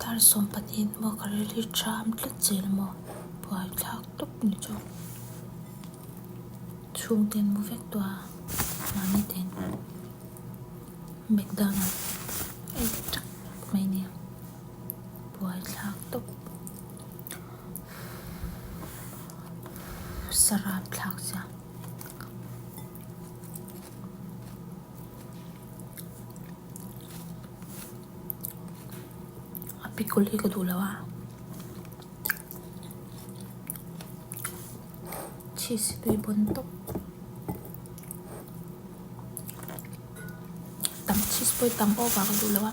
tar som patin mo kareli tram tlat zel mo puai thak tuk ni cho chung ten mo vek tua mami ten McDonald ai chak mai ne puai thak tuk sarap thak sa pikul hi kadulawa cheese tui buntok tam cheese poi tam over kadulawa